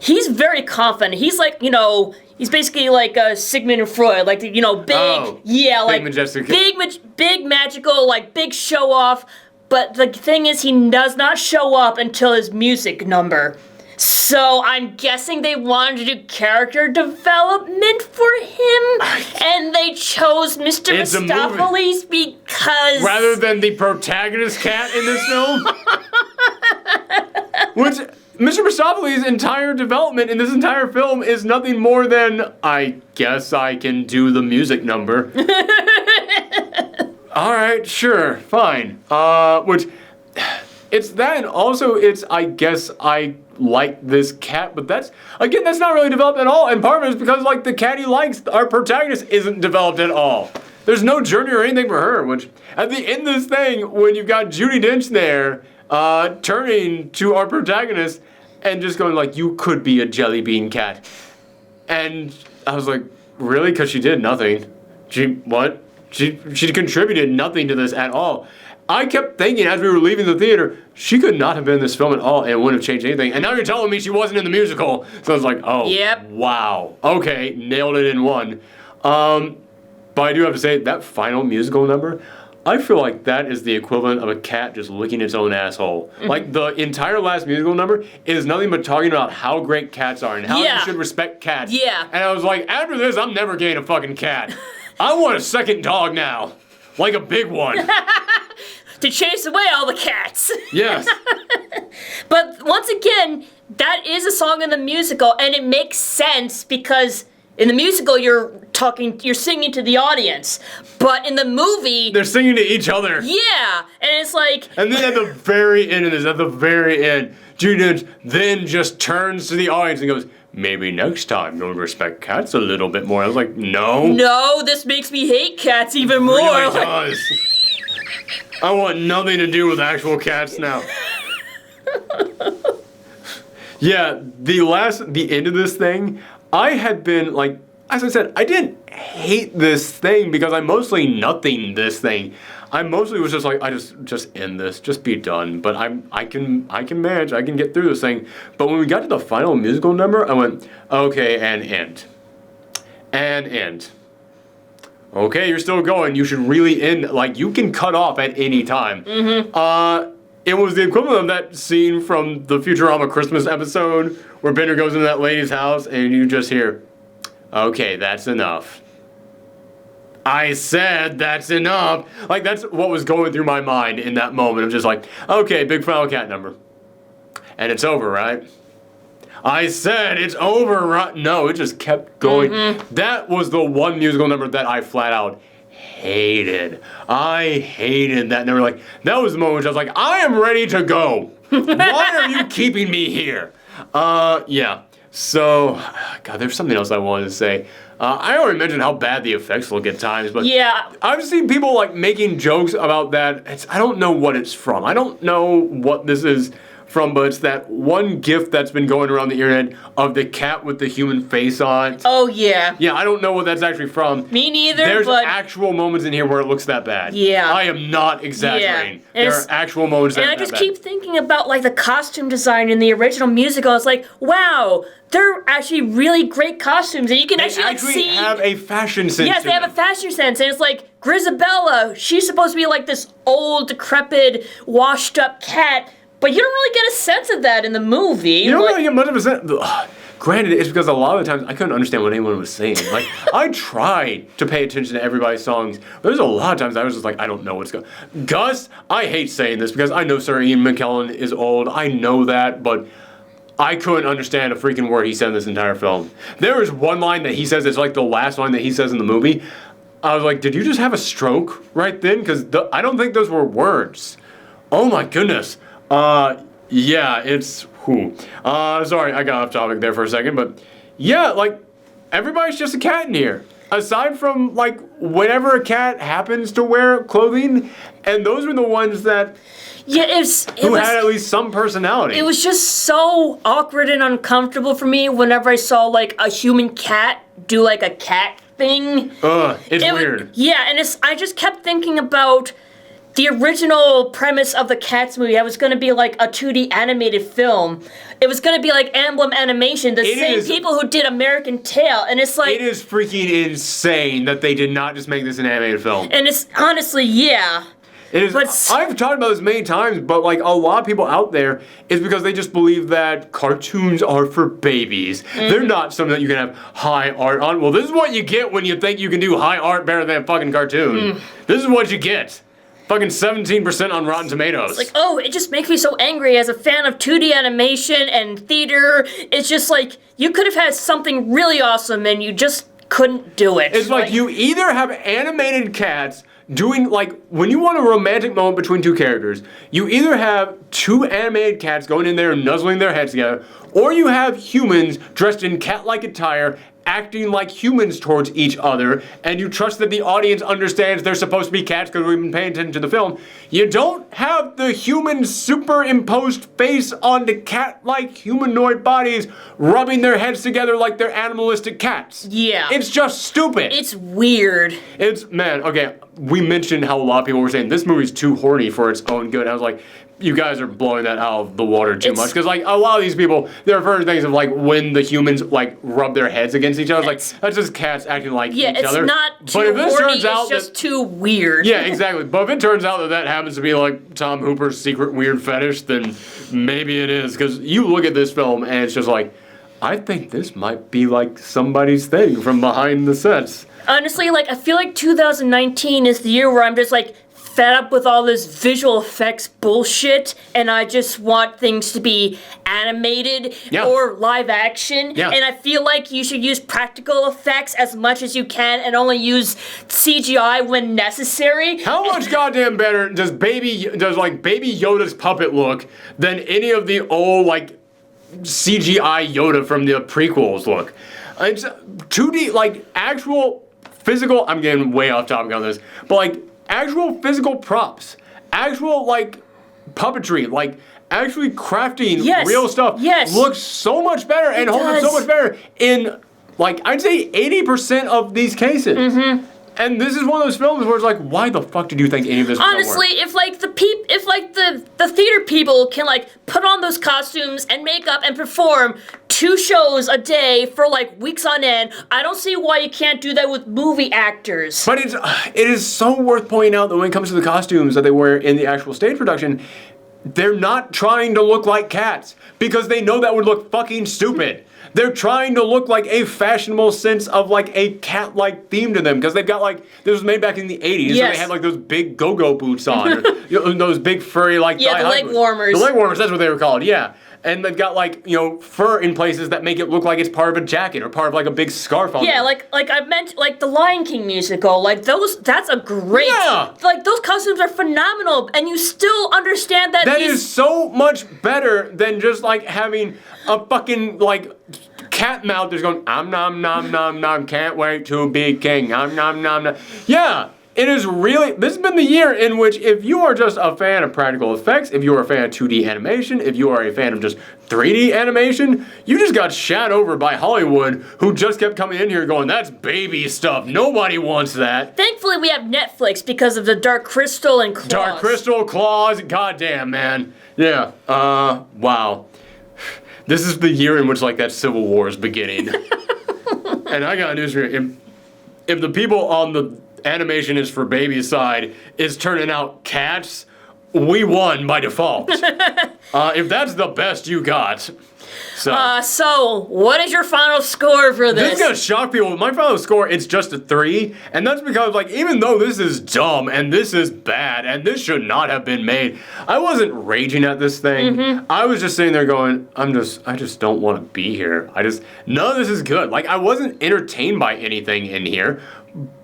he's very confident. He's, like, you know, he's basically like Sigmund Freud, like, you know, big, yeah, like, big, majestic. Big magical, like, big show-off. but the thing is, he does not show up until his music number. So I'm guessing they wanted to do character development for him, and they chose Mr. Mistopheles because... Rather than the protagonist cat in this film? Which, Mr. Mistopheles' entire development in this entire film is nothing more than, I guess I can do the music number. Alright, sure, fine. Which, it's that, and also it's, I guess I like this cat, but that's not really developed at all, and part of it is because, like, the cat he likes, our protagonist, isn't developed at all. There's no journey or anything for her, which, at the end of this thing, when you've got Judi Dench there, turning to our protagonist, and just going like, you could be a jelly bean cat. And I was like, really? Because she did nothing. She contributed nothing to this at all. I kept thinking as we were leaving the theater, she could not have been in this film at all and it wouldn't have changed anything. And now you're telling me she wasn't in the musical. So I was like, oh, yep. Wow. Okay, nailed it in one. But I do have to say, that final musical number, I feel like that is the equivalent of a cat just licking its own asshole. Like, the entire last musical number is nothing but talking about how great cats are and how you should respect cats. Yeah. And I was like, after this, I'm never getting a fucking cat. I want a second dog now. Like a big one. To chase away all the cats. Yes. But once again, that is a song in the musical, and it makes sense because in the musical you're singing to the audience, but in the movie they're singing to each other. Yeah, and it's like. And then at the very end of this, Judi Dench then just turns to the audience and goes, maybe next time you'll respect cats a little bit more. I was like, no. No, this makes me hate cats even more. It really does. I want nothing to do with actual cats now. Yeah, the end of this thing, I had been, like, as I said, I didn't hate this thing because I mostly nothing this thing. I mostly was just like, I just end this, just be done. But I can manage, I can get through this thing. But when we got to the final musical number, I went, okay, and end. And end. Okay, you're still going. You should really end. Like, you can cut off at any time. It was the equivalent of that scene from the Futurama Christmas episode where Bender goes into that lady's house and you just hear, okay, that's enough. I said that's enough. Like, that's what was going through my mind in that moment. I'm just like, okay, big final cat number. And it's over, right? I said it's over, right? No, it just kept going. That was the one musical number that I flat out hated. I hated that number. Like, that was the moment I was like, I am ready to go. Why are you keeping me here? Yeah. So, God, there's something else I wanted to say. I already mentioned how bad the effects look at times, but yeah, I've seen people like making jokes about that. I don't know what it's from. I don't know what this is from, but it's that one GIF that's been going around the internet of the cat with the human face on it. Oh, yeah. Yeah, I don't know what that's actually from. Me neither, There's but actual moments in here where it looks that bad. Yeah. I am not exaggerating. Yeah. There are actual moments that are that bad. And I just keep thinking about, like, the costume design in the original musical. It's like, wow, they're actually really great costumes, and you can they actually see... have a fashion sense. Yes, they have a fashion sense, and it's like, Grisabella, she's supposed to be like this old, decrepit, washed-up cat, but you don't really get a sense of that in the movie. You don't really get much of a sense. Granted, it's because a lot of the times I couldn't understand what anyone was saying. Like, I tried to pay attention to everybody's songs, but there's a lot of times I was just like, I don't know what's going on. Gus, I hate saying this because I know Sir Ian McKellen is old. I know that, but I couldn't understand a freaking word he said in this entire film. There is one line that he says, it's like the last line that he says in the movie. I was like, did you just have a stroke right then? Because I don't think those were words. Oh my goodness. Yeah, it's sorry, I got off topic there for a second, but yeah, like, everybody's just a cat in here. Aside from, like, whenever a cat happens to wear clothing, and those were the ones that who had at least some personality. It was just so awkward and uncomfortable for me whenever I saw, like, a human cat do, like, a cat thing. It's weird. And I just kept thinking about the original premise of the Cats movie. It was going to be like a 2D animated film. It was going to be like Emblem Animation, the same people who did American Tail, and it's like... It is freaking insane that they did not just make this an animated film. And it's honestly, yeah. It is. I've talked about this many times, but like a lot of people out there, is because they just believe that cartoons are for babies. They're not something that you can have high art on. Well, this is what you get when you think you can do high art better than a fucking cartoon. This is what you get. Fucking 17% on Rotten Tomatoes. It's like, oh, it just makes me so angry as a fan of 2D animation and theater. It's just like, you could have had something really awesome and you just couldn't do it. It's like you either have animated cats doing, like, when you want a romantic moment between two characters, you either have two animated cats going in there and nuzzling their heads together, or you have humans dressed in cat-like attire acting like humans towards each other, and you trust that the audience understands they're supposed to be cats because we've been paying attention to the film. You don't have the human superimposed face onto cat-like humanoid bodies rubbing their heads together like they're animalistic cats. Yeah. It's just stupid. It's weird. Man, okay, we mentioned how a lot of people were saying this movie's too horny for its own good. I was like, you guys are blowing that out of the water too much. Because, like, a lot of these people, they're referring to things of, like, when the humans, like, rub their heads against each other. Like, that's just cats acting like each other. Yeah, it's not too horny, it's just too weird. Yeah, exactly. But if it turns out that happens to be, like, Tom Hooper's secret weird fetish, then maybe it is. Because you look at this film, and it's just like, I think this might be, like, somebody's thing from behind the sets. Honestly, like, I feel like 2019 is the year where I'm just, like, fed up with all this visual effects bullshit, and I just want things to be animated or live action. Yeah. And I feel like you should use practical effects as much as you can and only use CGI when necessary. How much goddamn better does Baby Yoda's puppet look than any of the old, like, CGI Yoda from the prequels look? It's 2D, like, actual physical, I'm getting way off topic on this, but, like, actual physical props, actual, like, puppetry, like, actually crafting real stuff looks so much better and holds up so much better in, like, I'd say 80% of these cases. And this is one of those films where it's like, why the fuck did you think any of this was honestly, if the theater people can, like, put on those costumes and makeup and perform 2 shows a day for, like, weeks on end, I don't see why you can't do that with movie actors. But it is so worth pointing out that when it comes to the costumes that they wear in the actual stage production, they're not trying to look like cats because they know that would look fucking stupid. They're trying to look like a fashionable sense of, like, a cat-like theme to them because they've got, like, this was made back in the 80s, so they had, like, those big go-go boots on, or, those big furry, like, the leg warmers. The leg warmers, that's what they were called, yeah. And they've got, like, fur in places that make it look like it's part of a jacket or part of, like, a big scarf on them. Like I meant, like, the Lion King musical, like, that's a great... Yeah! Like, those costumes are phenomenal, and you still understand that That is so much better than just, like, having a fucking, like, cat mouth that's going, nom nom nom nom, can't wait to be king, nom nom nom. Yeah, it is really, this has been the year in which if you are just a fan of practical effects, if you are a fan of 2D animation, if you are a fan of just 3D animation, you just got shat over by Hollywood, who just kept coming in here going, that's baby stuff, nobody wants that. Thankfully we have Netflix because of the Dark Crystal and Claws. Dark Crystal, Claws, goddamn, man. Yeah, wow. This is the year in which, like, that Civil War is beginning. And I got news for you. If the people on the animation is for baby side is turning out cats, we won by default. If that's the best you got. So, what is your final score for this? This is gonna shock people. My final score, it's just a 3, and that's because, like, even though this is dumb and this is bad and this should not have been made, I wasn't raging at this thing. I was just sitting there going, I just don't want to be here. None of this is good. Like, I wasn't entertained by anything in here,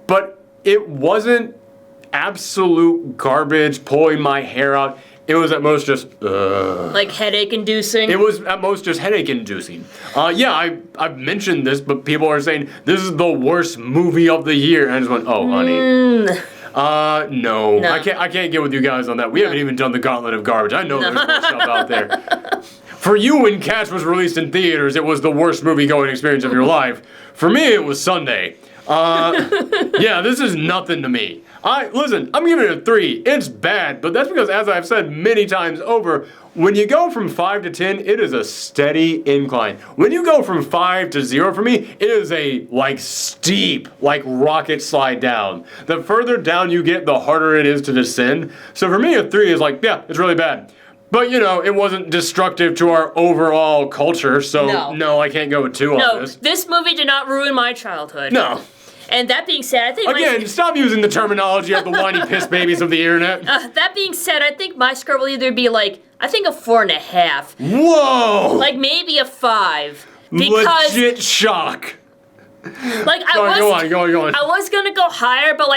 but it wasn't absolute garbage, pulling my hair out. It was at most just, like headache-inducing? It was at most just headache-inducing. Yeah, I've mentioned this, but people are saying, this is the worst movie of the year. And I just went, oh, honey. No. I can't get with you guys on that. We haven't even done the gauntlet of garbage. I know there's more stuff out there. For you, when Cats was released in theaters, it was the worst movie-going experience of your life. For me, it was Sunday. Yeah, this is nothing to me. Listen, I'm giving it a 3. It's bad, but that's because, as I've said many times over, when you go from 5 to 10, it is a steady incline. When you go from 5 to 0 for me, it is a, steep, rocket slide down. The further down you get, the harder it is to descend. So for me, a 3 is yeah, it's really bad. But, it wasn't destructive to our overall culture, so no I can't go with 2 on this. No, this movie did not ruin my childhood. No. And that being said, I think... Again, stop using the terminology of the whiny piss babies of the internet. That being said, I think my score will either be I think a 4.5. Whoa! Maybe a 5. Because... Legit shock. Go on. I was gonna go higher, but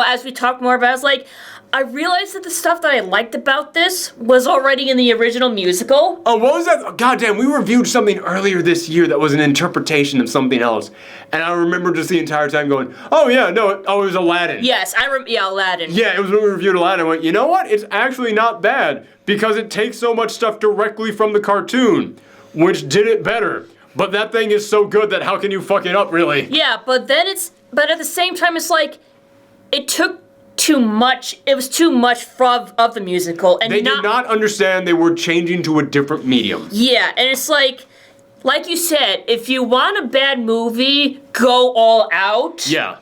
as we talk more about it, it's I realized that the stuff that I liked about this was already in the original musical. Oh, what was that? Goddamn, we reviewed something earlier this year that was an interpretation of something else. And I remember just the entire time going, oh yeah, no, it was Aladdin. Yes, Aladdin. Yeah, it was when we reviewed Aladdin. I went, you know what? It's actually not bad because it takes so much stuff directly from the cartoon, which did it better. But that thing is so good that how can you fuck it up, really? Yeah, but at the same time, it's it took too much. It was too much of the musical, and they did not understand they were changing to a different medium. Yeah, and it's like you said, if you want a bad movie, go all out. Yeah.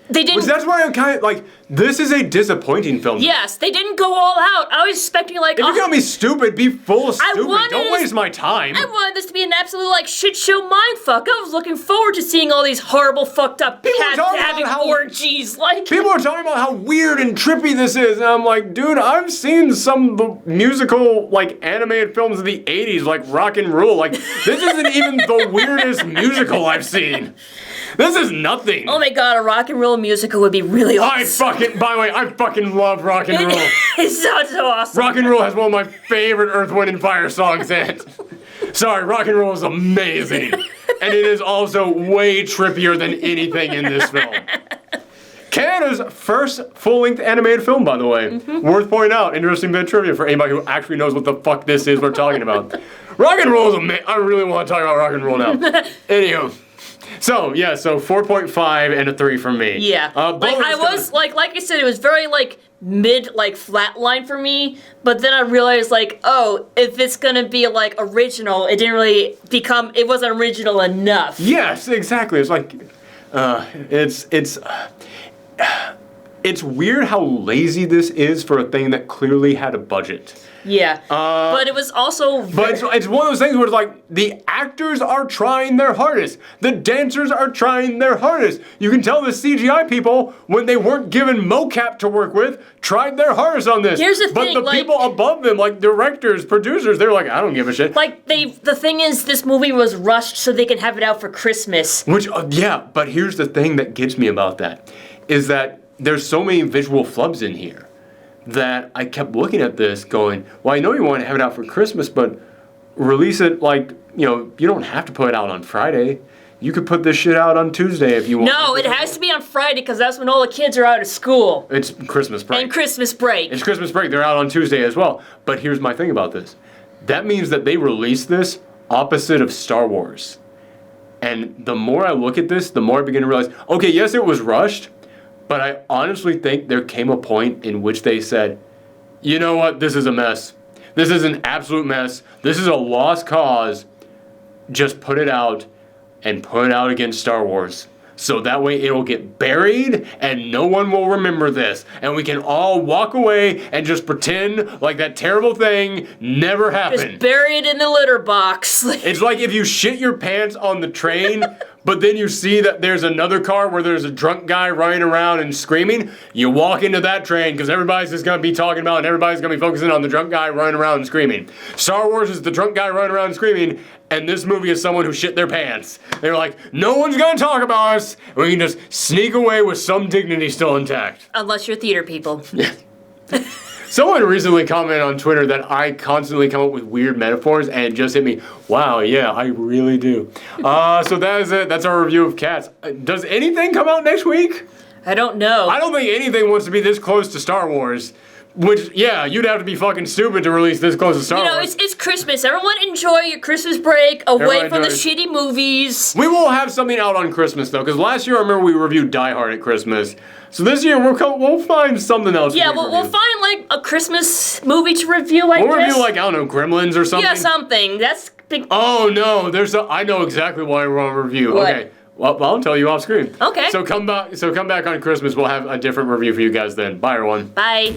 They didn't. That's why I'm kind of this is a disappointing film. Yes, they didn't go all out. I was expecting If you're gonna be stupid, be full of stupid. Don't waste my time. I wanted this to be an absolute shit show mindfuck. I was looking forward to seeing all these horrible fucked up cats having orgies. People are talking about how weird and trippy this is, and I'm like, dude, I've seen some of the musical animated films of the '80s, like Rock and Roll. This isn't even the weirdest musical I've seen. This is nothing. Oh my god, a rock and roll musical would be really awesome. By the way, I fucking love rock and roll. It's so awesome. Rock and roll has one of my favorite Earth, Wind, and Fire songs in it. Sorry, rock and roll is amazing. And it is also way trippier than anything in this film. Canada's first full-length animated film, by the way. Mm-hmm. Worth pointing out. Interesting bit of trivia for anybody who actually knows what the fuck this is we're talking about. Rock and roll is amazing. I really want to talk about rock and roll now. Anywho. So 4.5 and a 3 from me. Yeah. I was like I said, it was very mid flat line for me, but then I realized if it's gonna be original, it didn't really it wasn't original enough. Yes, exactly. It's it's weird how lazy this is for a thing that clearly had a budget. Yeah, but it was also... But it's one of those things where it's the actors are trying their hardest. The dancers are trying their hardest. You can tell the CGI people, when they weren't given mocap to work with, tried their hardest on this. Here's the thing, but the people above them, directors, producers, they're I don't give a shit. The thing is, this movie was rushed so they can have it out for Christmas. Which, yeah, but here's the thing that gets me about that, is that there's so many visual flubs in here that I kept looking at this going, well, I know you want to have it out for Christmas, but release it you don't have to put it out on Friday. You could put this shit out on Tuesday if you want. No, it has to be on Friday because that's when all the kids are out of school. It's Christmas break. And Christmas break. It's Christmas break. They're out on Tuesday as well. But here's my thing about this. That means that they released this opposite of Star Wars. And the more I look at this, the more I begin to realize, okay, yes, it was rushed, but I honestly think there came a point in which they said, you know what, this is a mess. This is an absolute mess. This is a lost cause. Just put it out and put it out against Star Wars. So that way it'll get buried and no one will remember this. And we can all walk away and just pretend like that terrible thing never happened. Just bury it in the litter box. It's like if you shit your pants on the train, but then you see that there's another car where there's a drunk guy running around and screaming, you walk into that train because everybody's just going to be talking about and everybody's going to be focusing on the drunk guy running around and screaming. Star Wars is the drunk guy running around and screaming, and this movie is someone who shit their pants. They're like, no one's going to talk about us, we can just sneak away with some dignity still intact. Unless you're theater people. Yeah. Someone recently commented on Twitter that I constantly come up with weird metaphors, and it just hit me. Wow, yeah, I really do. So that is it. That's our review of Cats. Does anything come out next week? I don't know. I don't think anything wants to be this close to Star Wars. Which, yeah, you'd have to be fucking stupid to release this close to Star You know, Wars. it's Christmas. Everyone enjoy your Christmas break away Everyone from the enjoy- shitty movies. We will have something out on Christmas, though, because last year I remember we reviewed Die Hard at Christmas. So this year we'll find something else. Yeah, to we'll review. find, like, a Christmas movie to review, I We'll guess. review, like, I don't know, Gremlins or something. Yeah, something. That's big. Oh, no, I know exactly why we're on review. What? Okay. Well, I'll tell you off screen. Okay. So come back on Christmas. We'll have a different review for you guys then. Bye, everyone. Bye.